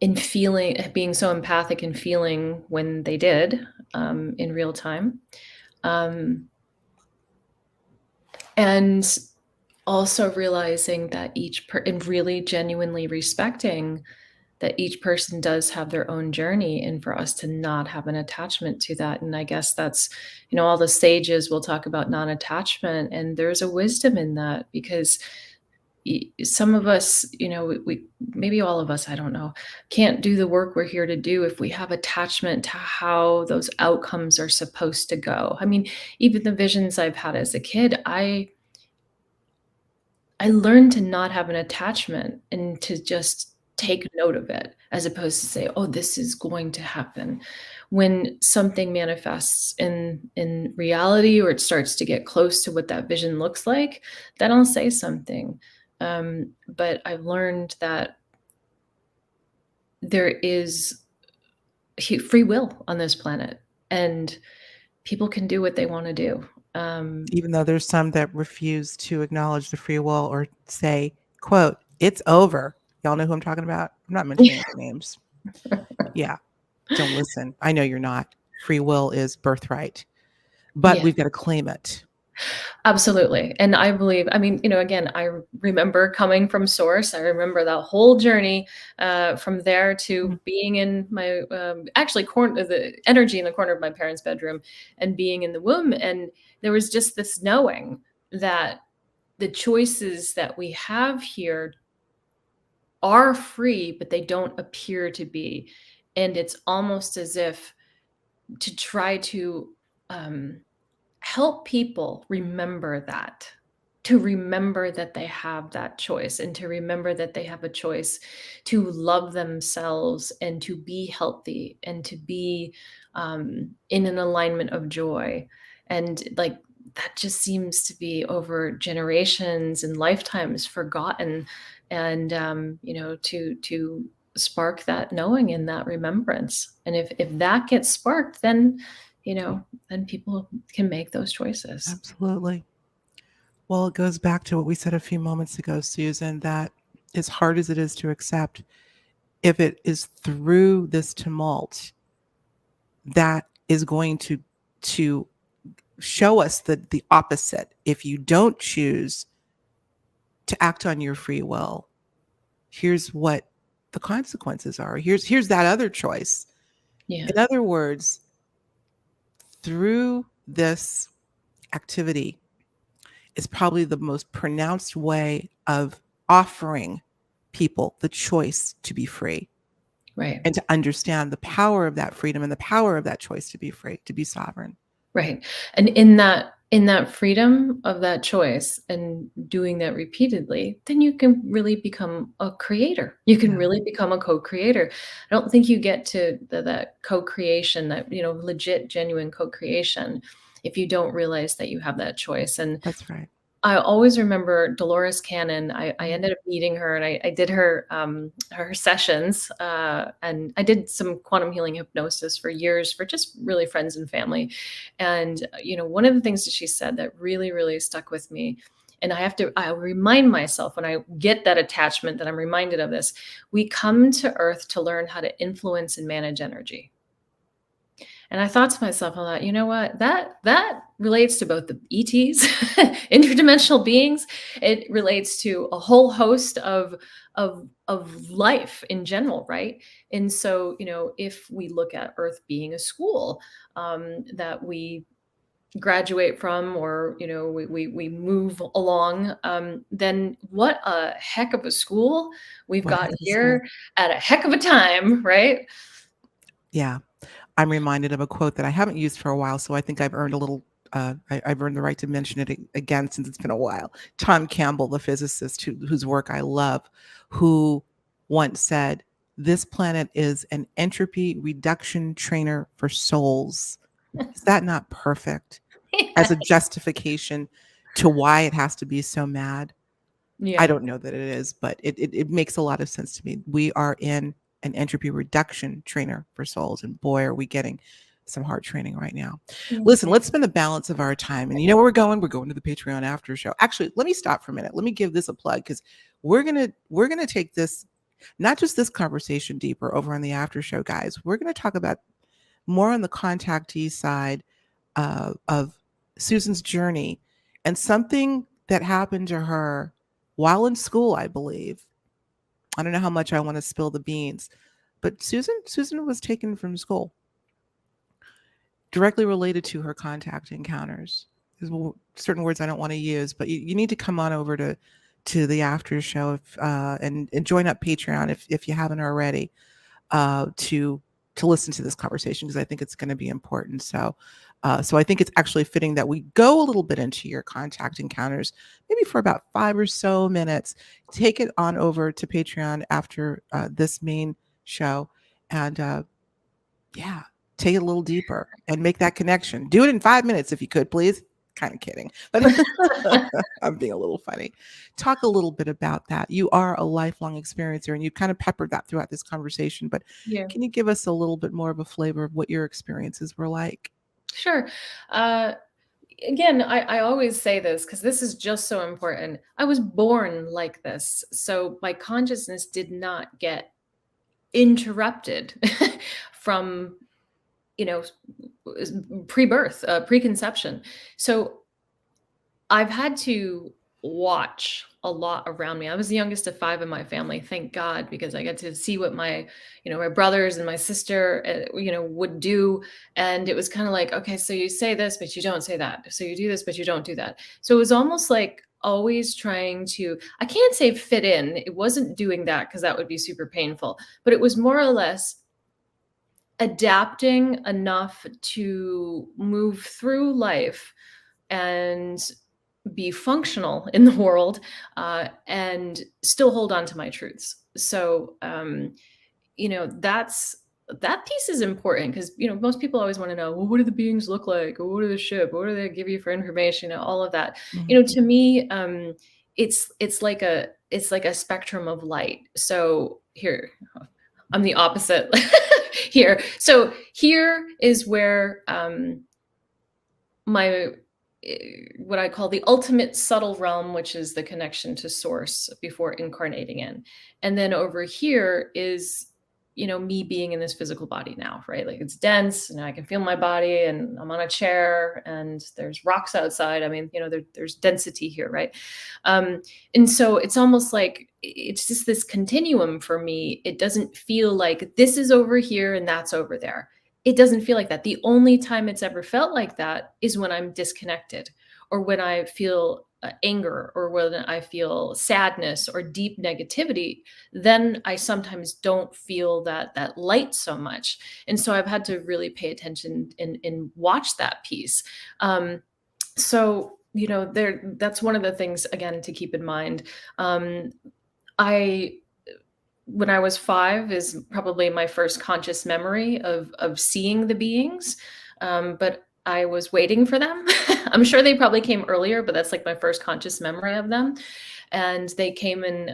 and feeling, being so empathic and feeling when they did, in real time. Um, and also realizing that and really genuinely respecting that each person does have their own journey, and for us to not have an attachment to that. And I guess that's, all the sages will talk about non-attachment, and there's a wisdom in that, because some of us, we maybe all of us, I don't know, can't do the work we're here to do if we have attachment to how those outcomes are supposed to go. I mean, even the visions I've had as a kid, I learned to not have an attachment and to just take note of it, as opposed to say, "Oh, this is going to happen." When something manifests in reality, or it starts to get close to what that vision looks like, then I'll say something. But I've learned that there is free will on this planet, and people can do what they want to do. Even though there's some that refuse to acknowledge the free will or say, quote, it's over. Y'all know who I'm talking about? I'm not mentioning any names. Yeah, don't listen. I know you're not. Free will is birthright, but Yeah. we've got to claim it. Absolutely. And I believe, I mean, again, I remember coming from source. I remember that whole journey from there Mm. to being in my, actually, the energy in the corner of my parents' bedroom and being in the womb. And there was just this knowing that the choices that we have here are free, but they don't appear to be. And it's almost as if to try to, um, help people remember that, to remember that they have that choice, and to remember that they have a choice to love themselves and to be healthy and to be in an alignment of joy. And like that just seems to be over generations and lifetimes forgotten. And to spark that knowing and that remembrance. And if that gets sparked, then people can make those choices. Absolutely. Well, it goes back to what we said a few moments ago, Susan, that as hard as it is to accept, if it is through this tumult that is going to show us the opposite. If you don't choose to act on your free will, here's what the consequences are. Here's that other choice. Yeah. In other words, through this activity is probably the most pronounced way of offering people the choice to be free Right. and to understand the power of that freedom and the power of that choice to be free, to be sovereign. Right. And in that freedom of that choice and doing that repeatedly, then you can really become a creator. You can Yeah, really become a co-creator. I don't think you get to that co-creation, that, legit, genuine co-creation if you don't realize that you have that choice. And that's right. I always remember Dolores Cannon. I Mm. ended up meeting her, and I did her sessions, and I did some quantum healing hypnosis for years for just really friends and family. And one of the things that she said that really, really stuck with me, and I remind myself when I get that attachment that I'm reminded of this. We come to Earth to learn how to influence and manage energy. And I thought to myself, I thought, you know what? That relates to both the ETs, interdimensional beings. It relates to a whole host of life in general, right? And so, if we look at Earth being a school that we graduate from, or we move along, then what a heck of a school we've What got heck of a school. here at a heck of a time, right? Yeah. I'm reminded of a quote that I haven't used for a while, so I think I've earned a little. I've earned the right to mention it again since it's been a while. Tom Campbell, the physicist whose work I love, who once said, "This planet is an entropy reduction trainer for souls." Is that not perfect as a justification to why it has to be so mad? I Yeah. don't know that it is, but it makes a lot of sense to me. We are in an entropy reduction trainer for souls, and boy, are we getting some hard training right now. Listen, Mhm. let's spend the balance of our time, and you know where we're going? We're going to the Patreon after show. Actually, let me stop for a minute. Let me give this a plug because we're gonna take this, not just this conversation, deeper over on the after show, guys. We're gonna talk about more on the contactee side of Susan's journey and something that happened to her while in school, I believe. I don't know how much I want to spill the beans, but Susan was taken from school, directly related to her contact encounters. There's certain words I don't want to use, but you need to come on over to the after show and join up Patreon if you haven't already, to listen to this conversation because I think it's going to be important. So I think it's actually fitting that we go a little bit into your contact encounters, maybe for about 5 or so minutes. Take it on over to Patreon after this main show, and yeah, take it a little deeper and make that connection. Do it in 5 minutes if you could, please. kind of kidding, but I'm being a little funny. Talk a little bit about that. You are a lifelong experiencer, and you kind of peppered that throughout this conversation, but Yeah. can you give us a little bit more of a flavor of what your experiences were like? Sure. Uh, Again, I always say this because this is just so important. I was born like this. So my consciousness did not get interrupted from, you know, pre-birth, preconception. So I've had to watch a lot around me. I was the youngest of 5 in my family, thank God, because I get to see what my brothers and my sister, would do, and it was kinda like, "Okay, so you say this, but you don't say that. So you do this, but you don't do that." So it was almost like always trying to, I can't say fit in, it wasn't doing that because that would be super painful, but it was more or less adapting enough to move through life and be functional in the world, and still hold on to my truths. So, that piece is important because most people always want to know, well, what do the beings look like? Or what are the ship? What do they give you for information? All of that. Mhm. To me, it's like a spectrum of light. So here, I'm the opposite here. So here is where my what I call the ultimate subtle realm, which is the connection to source before incarnating in. And then over here is, me being in this physical body now, right? Like it's dense and I can feel my body and I'm on a chair and there's rocks outside. I mean, there's density here, right? And so it's almost like it's just this continuum for me. It doesn't feel like this is over here and that's over there. It doesn't feel like that. The only time it's ever felt like that is when I'm disconnected or when I feel anger or when I feel sadness or deep negativity. Then I sometimes don't feel that light so much. And so I've had to really pay attention and watch that piece. That's one of the things, again, to keep in mind. Um, I when I was 5 is probably my first conscious memory of seeing the beings, but I was waiting for them. I'm sure they probably came earlier, but that's like my first conscious memory of them. And they came in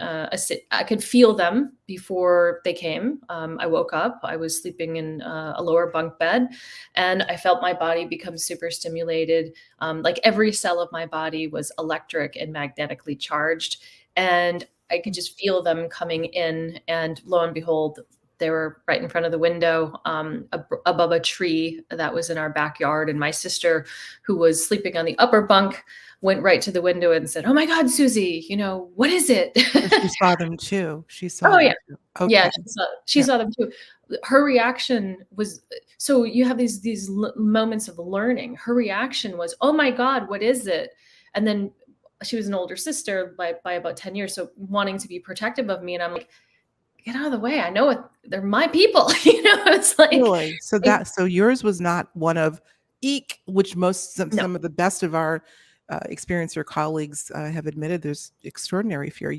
I could feel them before they came. I woke up. I was sleeping in a lower bunk bed, and I felt my body become super stimulated. Like every cell of my body was electric and magnetically charged. And I could just feel them coming in, and lo and behold, they were right in front of the window, above a tree that was in our backyard. And my sister, who was sleeping on the upper bunk, went right to the window and said, "Oh my God, Susie, what is it?" So she saw them too. She saw Oh yeah, them too. yeah, Okay. she Yeah. saw them too. Her reaction was, so you have these moments of learning. Her reaction was, "Oh my God, what is it?" And then she was an older sister by about 10 years, so wanting to be protective of me, and I'm like, "Get out of the way. I know it. They're my people." It's Really? So like so yours was not one of eek, which no, some of the best of our experiencer colleagues have admitted there's extraordinary fear. I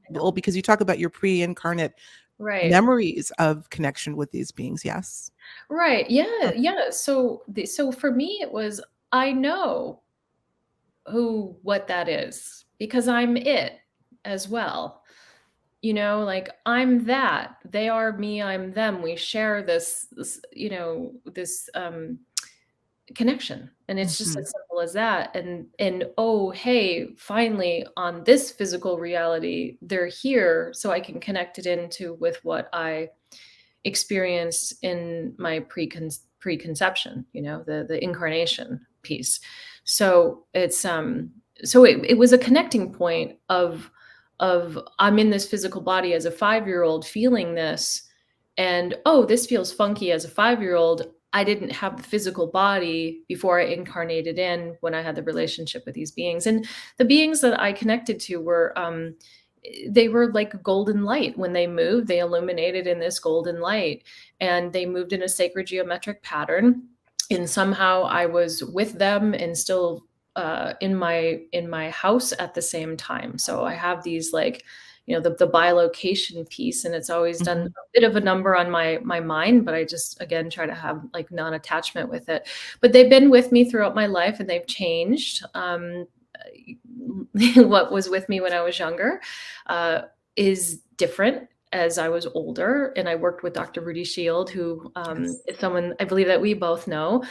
Well, know. because you talk about your pre-incarnate Right. memories of connection with these beings. Yes. Right. Yeah, Huh. yeah. So for me it was, I know what that is because I'm it as well. Like I'm that. They are me, I'm them. We share this connection. And it's just Mhm. as simple as that. And oh, hey, finally on this physical reality, they're here so I can connect it into with what I experienced in my preconception, the incarnation piece. So it was a connecting point of I'm in this physical body as a 5-year-old feeling this, and oh, this feels funky as a 5-year-old. I didn't have the physical body before I incarnated in, when I had the relationship with these beings. And the beings that I connected to were they were like golden light. When they moved, they illuminated in this golden light, and they moved in a sacred geometric pattern. And somehow I was with them and still in my house at the same time. So I have these, like, the bilocation piece, and it's always done Mhm. a bit of a number on my mind, but I just again try to have like non-attachment with it. But they've been with me throughout my life, and they've changed. What was with me when I was younger uh, is different as I was older, and I worked with Dr. Rudy Shield, who Yes. is someone I believe that we both know,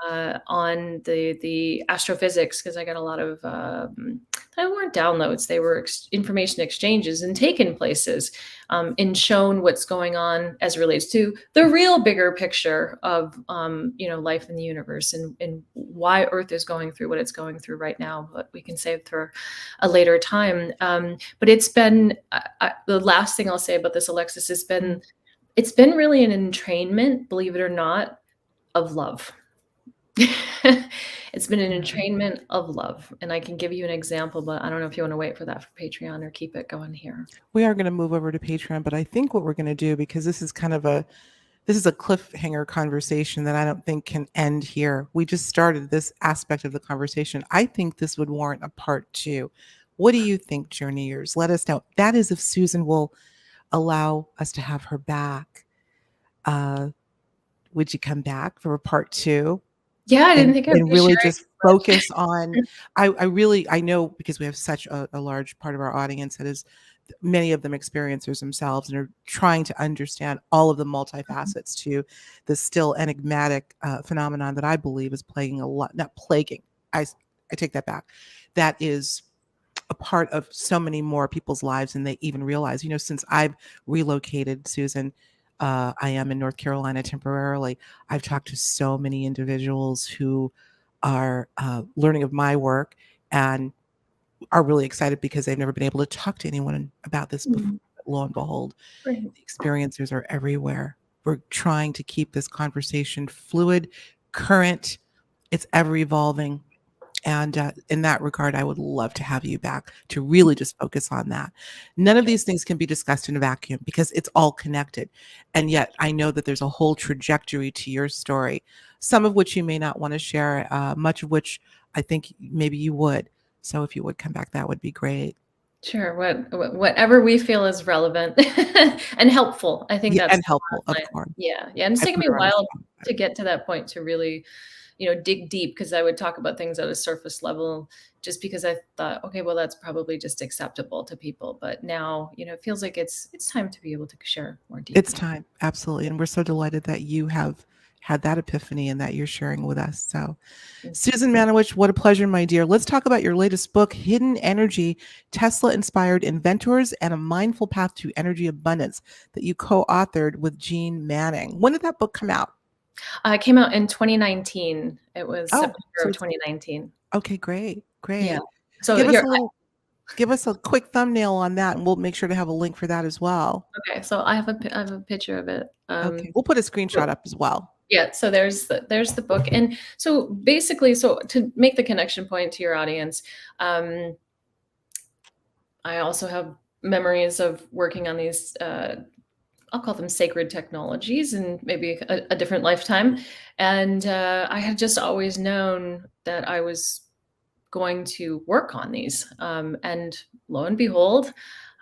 Yes. on the astrophysics, because I got a lot of they weren't downloads, they were information exchanges and taken places, and shown what's going on as it relates to the real bigger picture of life in the universe, and why Earth is going through what it's going through right now. But we can save for a later time. But it's been the last thing I'll say about this, Alexis, has Mhm. been it's been really an entrainment, believe it or not, of love. It's been an Yeah. entrainment of love, and I can give you an example, but I don't know if you want to wait for that for Patreon or keep it going here. We are going to move over to Patreon, but I think what we're going to do, because this is a cliffhanger conversation that I don't think can end here. We just started this aspect of the conversation. I think this would warrant a part two. What do you think, journeyers? Let us know. That is if Susan will allow us to have her back. Uh, would you come back for a part two? Yeah, I didn't and think I'd and be really sharing just so focus on much. I know, because we have such a large part of our audience that is many of them experiencers themselves and are trying to understand all of the multifacets to the still enigmatic phenomenon that I believe is plaguing a lot, not plaguing, I take that back, that is a part of so many more people's lives than they even realize. Since I've relocated, Susan, I am in North Carolina temporarily. I've talked to so many individuals who are learning of my work and are really excited because they've never been able to talk to anyone about this before. Mhm. Lo and behold, Right. the experiencers are everywhere. We're trying to keep this conversation fluid, current. It's ever evolving. And in that regard, I would love to have you back to really just focus on that. None of Okay. these things can be discussed in a vacuum because it's all connected. And yet, I know that there's a whole trajectory to your story, some of which you may not want to share, much of which I think maybe you would. So if you would come back, that would be great. Sure. Whatever we feel is relevant and helpful. I think Yeah, that's and the helpful, of bottom line. course. Yeah. Yeah. And it's I taken put me a her on the while spot. to get to that point to really, dig deep, because I would talk about things at a surface level just because I thought, okay, well, that's probably just acceptable to people. But now, it feels like it's time to be able to share more It's deeply. time, absolutely. And we're so delighted that you have had that epiphany and that you're sharing with us. So, Thank you. Susan Manewich, what a pleasure, my dear. Let's talk about your latest book, Hidden Energy, Tesla-inspired inventors and a mindful path to energy abundance, that you co-authored with Jean Manning. When did that book come out? It came out in 2019. It was Oh, September so of it's 2019. okay, great, Yeah. great. So Give us here, a little, give us a quick thumbnail on that, and we'll make sure to have a link for that as well. okay. So I have a picture of it. Okay, we'll put a screenshot up as well. Yeah, so there's the book. And so basically, so to make the connection point to your audience, um, I also have memories of working on these, I'll call them sacred technologies, and maybe a different lifetime. And I had just always known that I was going to work on these. And lo and behold,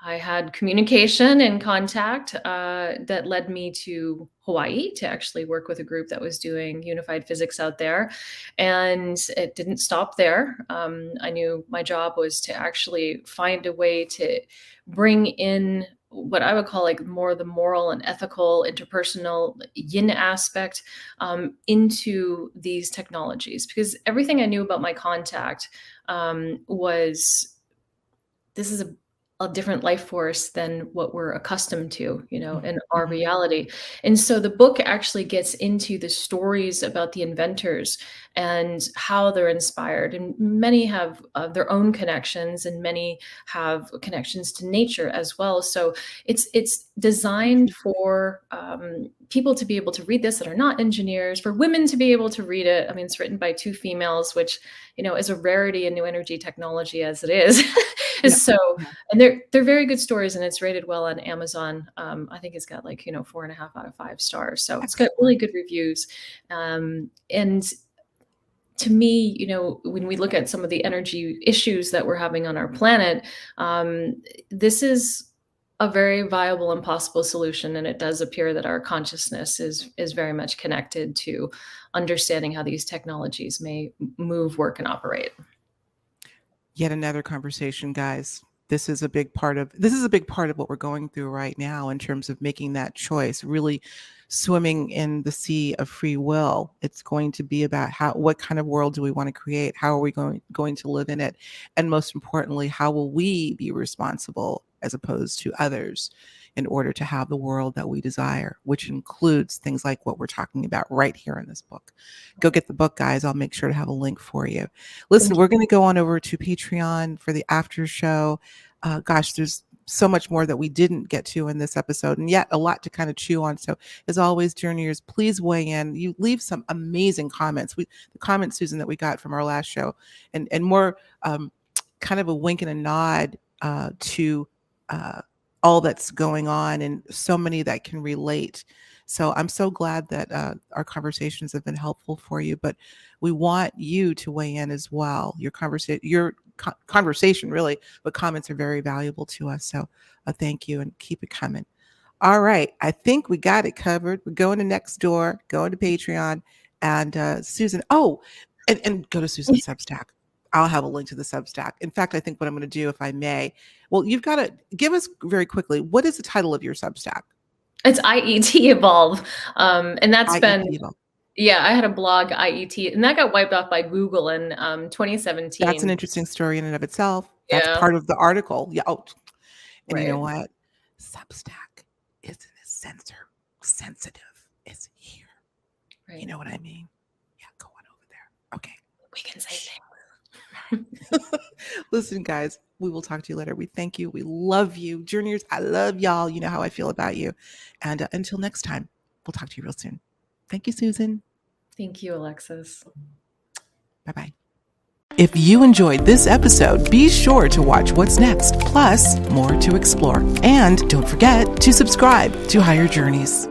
I had communication and contact that led me to Hawaii to actually work with a group that was doing unified physics out there. And it didn't stop there. I knew my job was to actually find a way to bring in what I would call like more the moral and ethical, interpersonal yin aspect into these technologies, because everything I knew about my contact was this is a different life force than what we're accustomed to, in our Mhm. reality. And so the book actually gets into the stories about the inventors and how they're inspired. And many have their own connections, and many have connections to nature as well. So it's designed for people to be able to read this that are not engineers, for women to be able to read it. I mean, it's written by two females, which is a rarity in new energy technology as it is. Yeah, So, yeah. and they're very good stories, and it's rated well on Amazon. I think it's got like 4.5 out of 5 stars, so it's got really Excellent. good reviews. And to me, when we look at some of the energy issues that we're having on our planet, this is a very viable and possible solution, and it does appear that our consciousness is very much connected to understanding how these technologies may move, work, and operate. Yet another conversation, guys. This is a big part of what we're going through right now in terms of making that choice, really swimming in the sea of free will. It's going to be about what kind of world do we want to create? How are we going to live in it? And most importantly, how will we be responsible as opposed to others in order to have the world that we desire, which includes things like what we're talking about right here in this book. Go get the book, guys. I'll make sure to have a link for you. Listen, we're going to go on over to Patreon for the after show. Gosh, there's so much more that we didn't get to in this episode, and yet a lot to kind of chew on. So as always, journeyers, please weigh in. You leave some amazing comments. The comments, Susan, that we got from our last show, and more kind of a wink and a nod to all that's going on, and so many that can relate. So I'm so glad that our conversations have been helpful for you, but we want you to weigh in as well. Your conversation really, but comments are very valuable to us. So thank you, and keep it coming. All right. I think we got it covered. We're going to next door, going to Patreon, and Susan. Oh, and go to Susan's Substack. I'll have a link to the Substack. In fact, I think what I'm going to do, if I may, well, you've got to give us very quickly, what is the title of your Substack? It's IET Evolve. And that's been, Evolve. Yeah, I had a blog, IET, and that got wiped off by Google in 2017. That's an interesting story in and of itself. Yeah. That's part of the article. Yeah. Oh, and Right. You know what? Substack isn't as sensitive as here. Right. You know what I mean? Yeah, go on over there. Okay. We can say things. Listen, guys, we will talk to you later. We thank you. We love you. Journeyers, I love y'all. You know how I feel about you. And until next time, we'll talk to you real soon. Thank you, Susan. Thank you, Alexis. Bye-bye. If you enjoyed this episode, be sure to watch what's next, plus more to explore. And don't forget to subscribe to Higher Journeys.